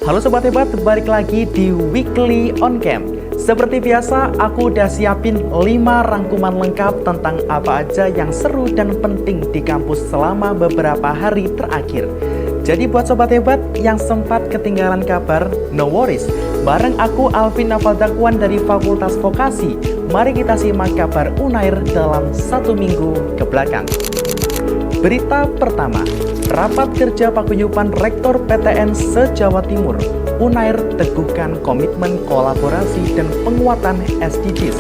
Halo Sobat Hebat, balik lagi di Weekly On Cam. Seperti biasa, aku udah siapin 5 rangkuman lengkap tentang apa aja yang seru dan penting di kampus selama beberapa hari terakhir. Jadi buat Sobat Hebat yang sempat ketinggalan kabar, no worries. Bareng aku Alvin Nafaldakwan dari Fakultas Vokasi, mari kita simak kabar Unair dalam 1 minggu ke belakang. Berita pertama, rapat kerja paguyuban Rektor PTN se-Jawa Timur. Unair teguhkan komitmen kolaborasi dan penguatan SDGs.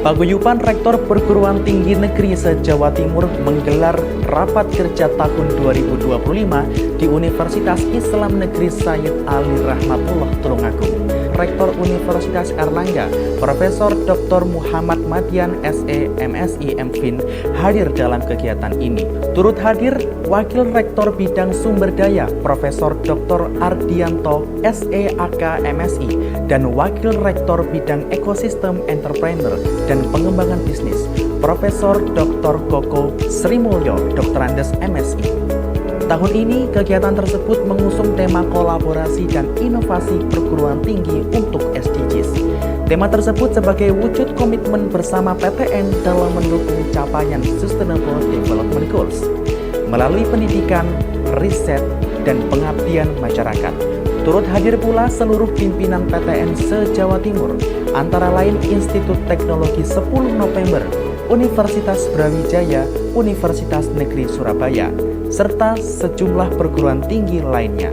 Paguyuban Rektor Perguruan Tinggi Negeri se-Jawa Timur menggelar rapat kerja tahun 2025 di Universitas Islam Negeri Sayyid Ali Rahmatullah Tulungagung. Rektor Universitas Airlangga, Profesor Dr. Muhammad Madian SE MSI MFin hadir dalam kegiatan ini. Turut hadir Wakil Rektor Bidang Sumber Daya, Profesor Dr. Ardianto SE AK MSI, dan Wakil Rektor Bidang Ekosistem Entrepreneur dan Pengembangan Bisnis, Profesor Dr. Koko Srimulyo, Doktorandes MSI. Tahun ini, kegiatan tersebut mengusung tema kolaborasi dan inovasi perguruan tinggi untuk SDGs. Tema tersebut sebagai wujud komitmen bersama PTN dalam mendukung capaian Sustainable Development Goals melalui pendidikan, riset, dan pengabdian masyarakat. Turut hadir pula seluruh pimpinan PTN se-Jawa Timur, antara lain Institut Teknologi 10 November, Universitas Brawijaya, Universitas Negeri Surabaya, serta sejumlah perguruan tinggi lainnya.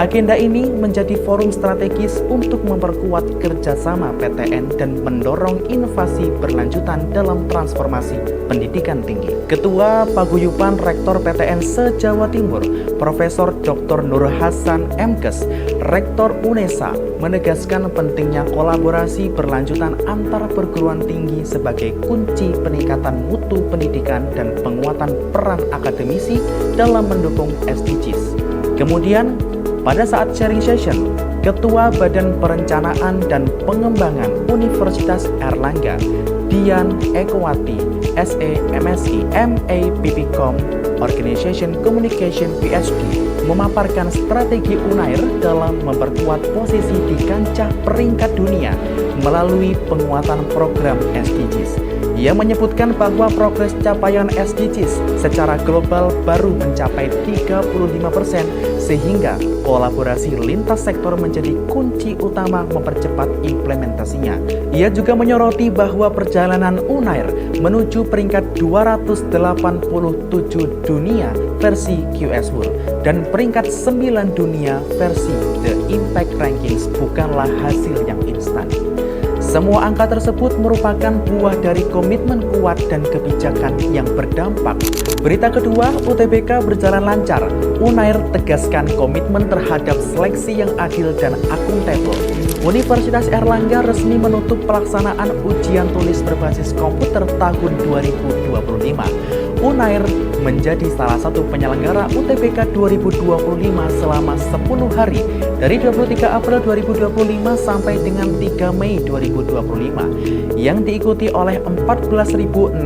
Agenda ini menjadi forum strategis untuk memperkuat kerjasama PTN dan mendorong inovasi berlanjutan dalam transformasi pendidikan tinggi. Ketua Paguyuban Rektor PTN se-Jawa Timur, Profesor Dr. Nur Hasan MKes, Rektor UNESA, menegaskan pentingnya kolaborasi berlanjutan antar perguruan tinggi sebagai kunci peningkatan mutu pendidikan dan penguatan peran akademisi dalam mendukung SDGs. Kemudian, pada saat sharing session, Ketua Badan Perencanaan dan Pengembangan Universitas Airlangga, Dian Ekowati, SE MSI MA PPCom, Organization Communication PhD, memaparkan strategi Unair dalam memperkuat posisi di kancah peringkat dunia melalui penguatan program SDGs. Ia menyebutkan bahwa progres capaian SDGs secara global baru mencapai 35%, sehingga kolaborasi lintas sektor menjadi kunci utama mempercepat implementasinya. Ia juga menyoroti bahwa perjalanan Unair menuju peringkat 287 dunia versi QS World dan peringkat 9 dunia versi The Impact Rankings bukanlah hasil yang instan. Semua angka tersebut merupakan buah dari komitmen kuat dan kebijakan yang berdampak. Berita kedua, UTBK berjalan lancar. Unair tegaskan komitmen terhadap seleksi yang adil dan akuntabel. Universitas Airlangga resmi menutup pelaksanaan ujian tulis berbasis komputer tahun 2025. Unair menjadi salah satu penyelenggara UTBK 2025 selama 10 hari dari 23 April 2025 sampai dengan 3 Mei 2025 yang diikuti oleh 14.660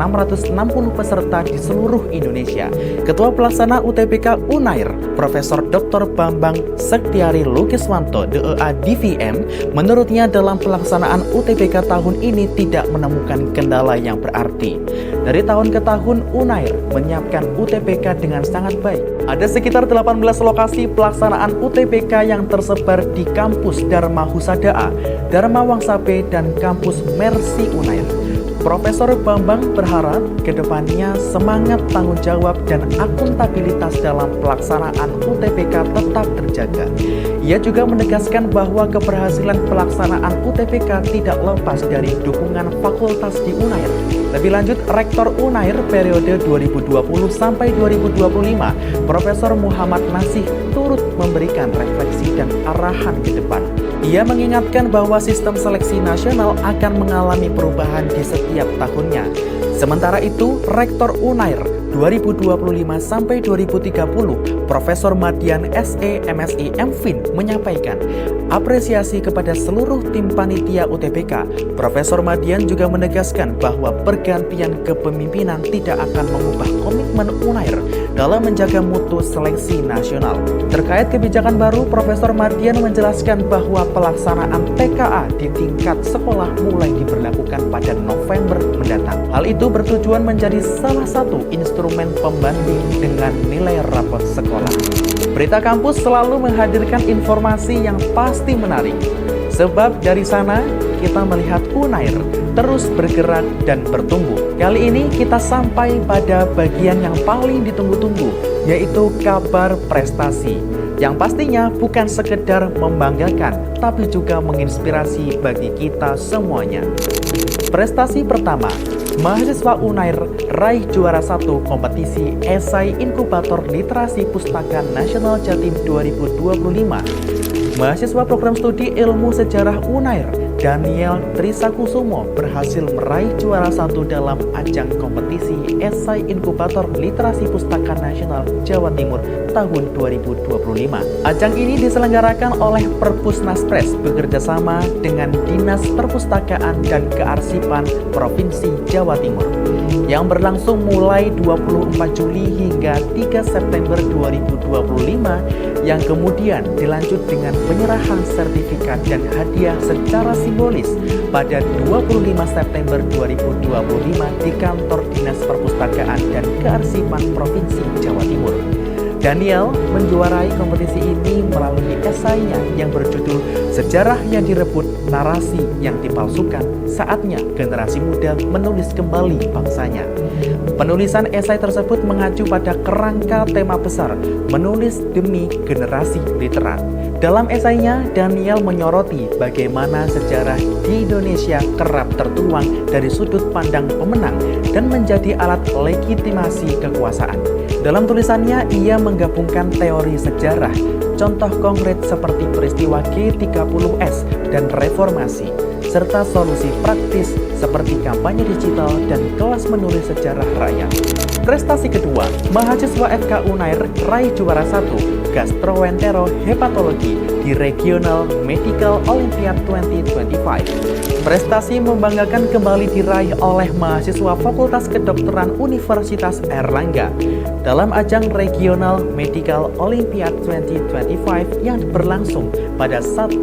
peserta di seluruh Indonesia. Ketua Pelaksana UTBK Unair, Profesor Dr. Bambang Sektiari Lukiswanto, DEA DVM, menurutnya dalam pelaksanaan UTBK tahun ini tidak menemukan kendala yang berarti. Dari tahun ke tahun, Unair menyiapkan UTBK dengan sangat baik. Ada sekitar 18 lokasi pelaksanaan UTBK yang tersebar di kampus Dharma Husada A, Dharma Wangsa B, dan kampus Mercy Unair. Profesor Bambang berharap kedepannya semangat tanggung jawab dan akuntabilitas dalam pelaksanaan UTBK tetap terjaga. Ia juga menegaskan bahwa keberhasilan pelaksanaan UTBK tidak lepas dari dukungan fakultas di Unair. Lebih lanjut, Rektor Unair periode 2020 sampai 2025, Profesor Muhammad Nasih turut memberikan refleksi dan arahan ke depan. Ia mengingatkan bahwa sistem seleksi nasional akan mengalami perubahan di setiap tahunnya. Sementara itu, Rektor Unair 2025-2030, Profesor Madian SE MSI MFin menyampaikan apresiasi kepada seluruh tim panitia UTBK. Profesor Madian juga menegaskan bahwa pergantian kepemimpinan tidak akan mengubah komitmen UNAIR dalam menjaga mutu seleksi nasional. Terkait kebijakan baru, Profesor Madian menjelaskan bahwa pelaksanaan TKA di tingkat sekolah mulai diberlakukan pada November mendatang. Hal itu bertujuan menjadi salah satu instrumen pembanding dengan nilai rapot sekolah. Berita kampus selalu menghadirkan informasi yang pasti menarik. Sebab dari sana kita melihat UNAIR terus bergerak dan bertumbuh. Kali ini kita sampai pada bagian yang paling ditunggu-tunggu, yaitu kabar prestasi. Yang pastinya bukan sekedar membanggakan, tapi juga menginspirasi bagi kita semuanya. Prestasi pertama, mahasiswa UNAIR raih juara 1 kompetisi esai inkubator literasi pustaka nasional Jatim 2025. Mahasiswa program studi ilmu sejarah UNAIR Daniel Trisakusumo berhasil meraih juara 1 dalam ajang kompetisi esai inkubator literasi pustaka nasional Jawa Timur tahun 2025. Ajang ini diselenggarakan oleh Perpusnaspres bekerjasama dengan Dinas Perpustakaan dan Kearsipan Provinsi Jawa Timur yang berlangsung mulai 24 Juli hingga 3 September 2025 yang kemudian dilanjut dengan penyerahan sertifikat dan hadiah secara simbolis pada 25 September 2025 di Kantor Dinas Perpustakaan dan Kearsipan Provinsi Jawa Timur. Daniel menjuarai kompetisi ini melalui esainya yang berjudul Sejarah yang Direbut, Narasi yang Dipalsukan, Saatnya Generasi Muda Menulis Kembali Bangsanya. Penulisan esai tersebut mengacu pada kerangka tema besar menulis demi generasi literat. Dalam esainya, Daniel menyoroti bagaimana sejarah di Indonesia kerap tertuang dari sudut pandang pemenang dan menjadi alat legitimasi kekuasaan. Dalam tulisannya, ia menggabungkan teori sejarah, contoh konkret seperti peristiwa G30S dan reformasi, serta solusi praktis seperti kampanye digital dan kelas menulis sejarah rakyat. Prestasi kedua, mahasiswa FK UNAIR raih juara 1 gastroentero hepatologi di Regional Medical Olympiad 2025. Prestasi membanggakan kembali diraih oleh mahasiswa Fakultas Kedokteran Universitas Airlangga dalam ajang Regional Medical Olympiad 2025 yang berlangsung pada 1-5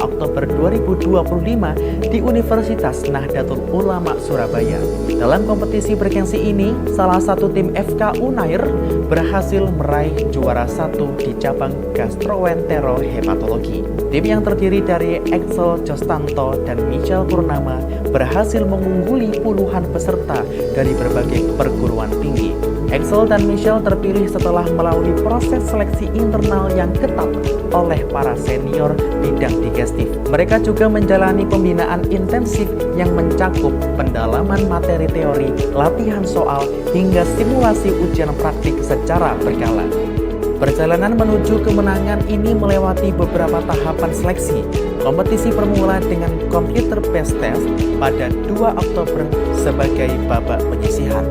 Oktober 2025 di Universitas Nahdlatul Ulama Surabaya. Dalam kompetisi bergengsi ini, salah satu tim FK UNAIR berhasil meraih juara 1 di cabang gastroentero hepatologi. Tim yang terdiri dari Axel Jostanto dan Michelle Purnama berhasil mengungguli puluhan peserta dari berbagai perguruan tinggi. Axel dan Michelle terpilih setelah melalui proses seleksi internal yang ketat oleh para senior bidang digestif. Mereka juga menjalani pembinaan intensif yang mencakup pendalaman materi teori, latihan soal, hingga simulasi ujian praktik secara berkala. Perjalanan menuju kemenangan ini melewati beberapa tahapan seleksi. Kompetisi bermula dengan computer based test pada 2 Oktober sebagai babak penyisihan.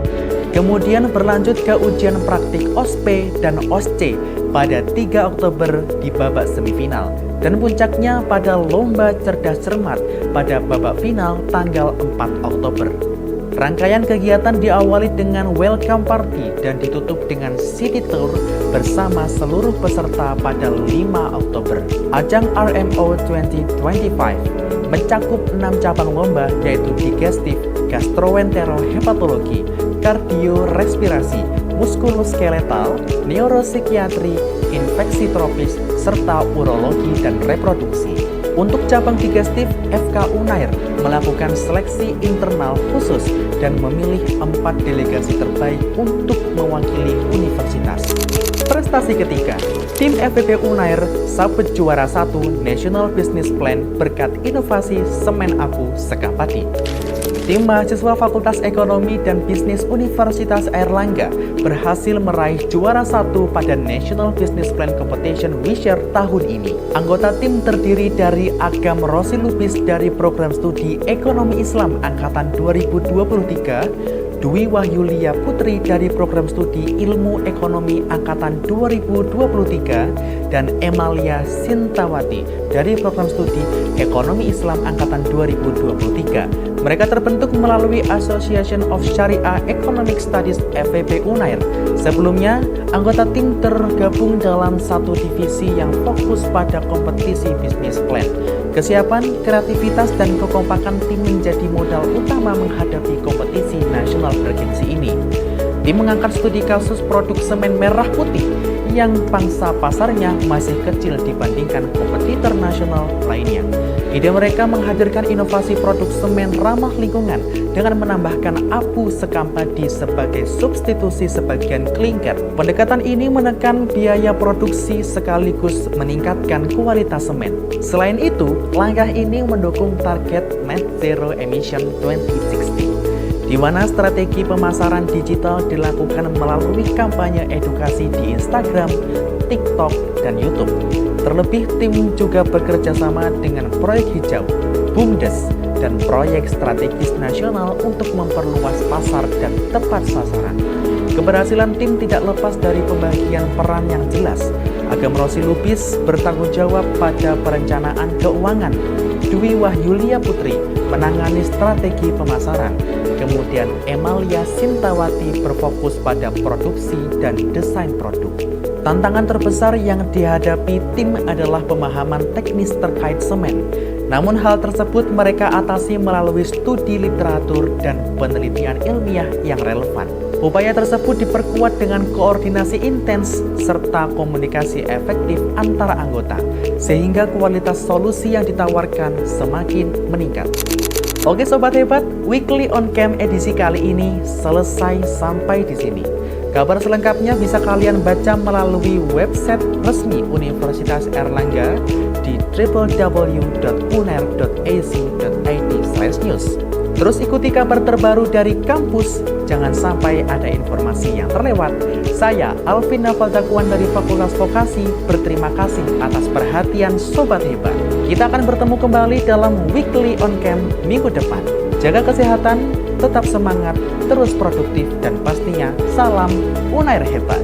Kemudian berlanjut ke ujian praktik OSP dan OSC pada 3 Oktober di babak semifinal. Dan puncaknya pada lomba cerdas cermat pada babak final tanggal 4 Oktober. Rangkaian kegiatan diawali dengan welcome party dan ditutup dengan city tour bersama seluruh peserta pada 5 Oktober. Ajang RMO 2025 mencakup 6 cabang lomba yaitu digestif, gastroentero hepatologi, kardiorespirasi, muskuloskeletal, neuropsikiatri, infeksi tropis, serta urologi dan reproduksi. Untuk cabang digestif, FK UNAIR melakukan seleksi internal khusus dan memilih 4 delegasi terbaik untuk mewakili universitas. Prestasi ketiga, tim FPP UNAIR sabet juara 1 National Business Plan berkat inovasi semen apu Sekapati. Tim mahasiswa Fakultas Ekonomi dan Bisnis Universitas Airlangga berhasil meraih juara 1 pada National Business Plan Competition Wisher tahun ini. Anggota tim terdiri dari Agam Rosi Lubis dari Program Studi Ekonomi Islam Angkatan 2023, Dwi Wahyulia Putri dari program studi Ilmu Ekonomi Angkatan 2023 dan Emalia Sintawati dari program studi Ekonomi Islam Angkatan 2023. Mereka terbentuk melalui Association of Sharia Economic Studies FEB Unair. Sebelumnya, anggota tim tergabung dalam satu divisi yang fokus pada kompetisi bisnis plan. Kesiapan, kreativitas, dan kekompakan tim menjadi modal utama menghadapi kompetisi nasional bergengsi ini. Tim mengangkat studi kasus produk semen merah putih yang pangsa pasarnya masih kecil dibandingkan kompetitor nasional lainnya. Ide mereka menghadirkan inovasi produk semen ramah lingkungan dengan menambahkan abu sekampadi sebagai substitusi sebagian klinker. Pendekatan ini menekan biaya produksi sekaligus meningkatkan kualitas semen. Selain itu, langkah ini mendukung target Net Zero Emission 2060. Di mana strategi pemasaran digital dilakukan melalui kampanye edukasi di Instagram, TikTok, dan YouTube. Terlebih, tim juga bekerja sama dengan proyek hijau, BUMDes, dan proyek strategis nasional untuk memperluas pasar dan tepat sasaran. Keberhasilan tim tidak lepas dari pembagian peran yang jelas. Agam Rosi Lubis bertanggung jawab pada perencanaan keuangan. Dwi Wahyulia Putri menangani strategi pemasaran. Kemudian Emalia Sintawati berfokus pada produksi dan desain produk. Tantangan terbesar yang dihadapi tim adalah pemahaman teknis terkait semen. Namun hal tersebut mereka atasi melalui studi literatur dan penelitian ilmiah yang relevan. Upaya tersebut diperkuat dengan koordinasi intens serta komunikasi efektif antara anggota, sehingga kualitas solusi yang ditawarkan semakin meningkat. Oke Sobat Hebat, Weekly on Cam edisi kali ini selesai sampai di sini. Kabar selengkapnya bisa kalian baca melalui website resmi Universitas Airlangga di www.unair.ac.id/news. Terus ikuti kabar terbaru dari kampus, jangan sampai ada informasi yang terlewat. Saya Alvin Nafaldakuan dari Fakultas Vokasi berterima kasih atas perhatian Sobat Hebat. Kita akan bertemu kembali dalam Weekly on Cam minggu depan. Jaga kesehatan, tetap semangat, terus produktif, dan pastinya salam Unair Hebat.